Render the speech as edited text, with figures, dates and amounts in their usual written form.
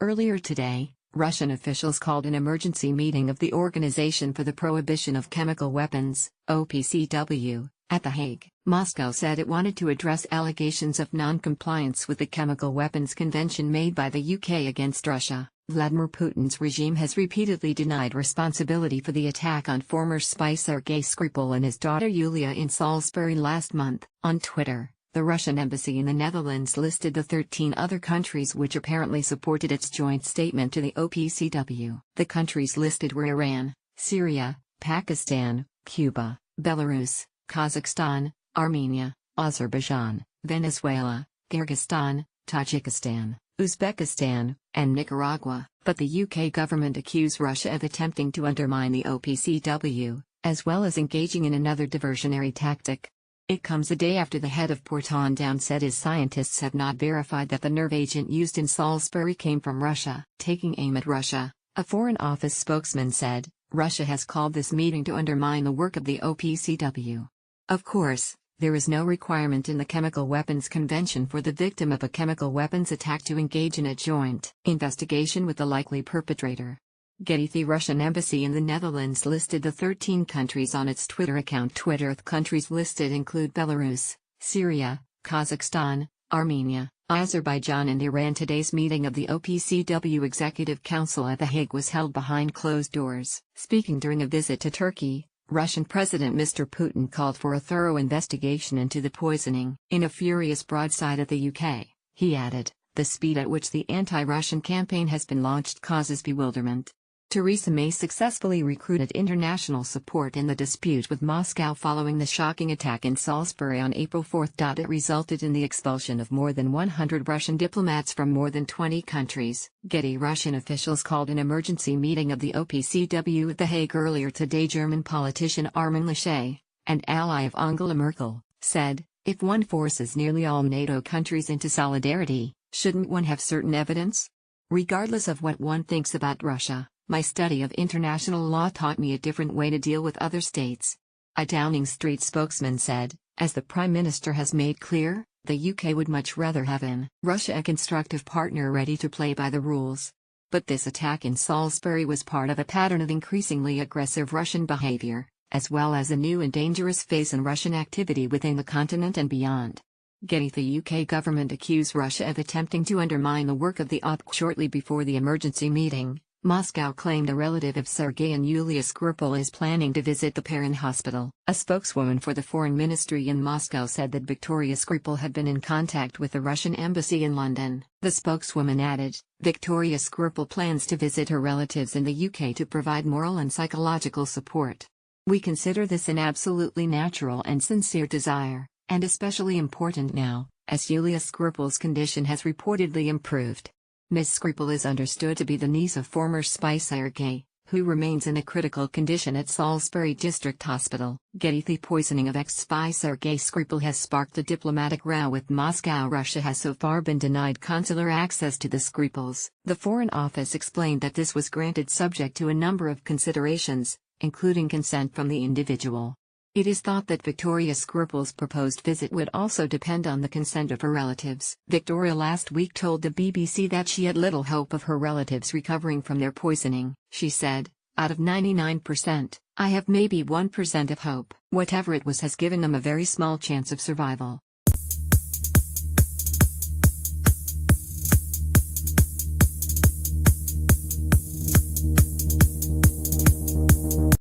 Earlier today, Russian officials called an emergency meeting of the Organization for the Prohibition of Chemical Weapons, OPCW, at The Hague. Moscow said it wanted to address allegations of non-compliance with the Chemical Weapons Convention made by the UK against Russia. Vladimir Putin's regime has repeatedly denied responsibility for the attack on former spy Sergei Skripal and his daughter Yulia in Salisbury last month. On Twitter, the Russian embassy in the Netherlands listed the 13 other countries which apparently supported its joint statement to the OPCW. The countries listed were Iran, Syria, Pakistan, Cuba, Belarus, Kazakhstan, Armenia, Azerbaijan, Venezuela, Kyrgyzstan, Tajikistan, Uzbekistan, and Nicaragua. But the UK government accused Russia of attempting to undermine the OPCW, as well as engaging in another diversionary tactic. It comes a day after the head of Porton Down said his scientists have not verified that the nerve agent used in Salisbury came from Russia. Taking aim at Russia, a Foreign Office spokesman said, Russia has called this meeting to undermine the work of the OPCW. Of course, there is no requirement in the Chemical Weapons Convention for the victim of a chemical weapons attack to engage in a joint investigation with the likely perpetrator. Getty. The Russian embassy in the Netherlands listed the 13 countries on its Twitter account. The countries listed include Belarus, Syria, Kazakhstan, Armenia, Azerbaijan and Iran. Today's meeting of the OPCW Executive Council at The Hague was held behind closed doors. Speaking during a visit to Turkey, Russian President Mr. Putin called for a thorough investigation into the poisoning. In a furious broadside at the UK, he added, "The speed at which the anti-Russian campaign has been launched causes bewilderment." Theresa May successfully recruited international support in the dispute with Moscow following the shocking attack in Salisbury on April 4. It resulted in the expulsion of more than 100 Russian diplomats from more than 20 countries. Getty. Russian officials called an emergency meeting of the OPCW at The Hague earlier today. German politician Armin Laschet, an ally of Angela Merkel, said, "If one forces nearly all NATO countries into solidarity, shouldn't one have certain evidence? Regardless of what one thinks about Russia, my study of international law taught me a different way to deal with other states." A Downing Street spokesman said, "As the Prime Minister has made clear, the UK would much rather have in Russia a constructive partner ready to play by the rules." But this attack in Salisbury was part of a pattern of increasingly aggressive Russian behavior, as well as a new and dangerous phase in Russian activity within the continent and beyond. Getty. The UK government accused Russia of attempting to undermine the work of the OPC. Shortly before the emergency meeting, Moscow claimed a relative of Sergei and Yulia Skripal is planning to visit the pair in hospital. A spokeswoman for the Foreign Ministry in Moscow said that Victoria Skripal had been in contact with the Russian embassy in London. The spokeswoman added, "Victoria Skripal plans to visit her relatives in the UK to provide moral and psychological support. We consider this an absolutely natural and sincere desire, and especially important now, as Yulia Skripal's condition has reportedly improved." Ms. Skripal is understood to be the niece of former spy Sergei, who remains in a critical condition at Salisbury District Hospital. Getty. The poisoning of ex-spy Sergei Skripal has sparked a diplomatic row with Moscow. Russia has so far been denied consular access to the Skripals. The Foreign Office explained that this was granted subject to a number of considerations, including consent from the individual. It is thought that Victoria Skripal's proposed visit would also depend on the consent of her relatives. Victoria last week told the BBC that she had little hope of her relatives recovering from their poisoning. She said, "Out of 99%, I have maybe 1% of hope. Whatever it was has given them a very small chance of survival."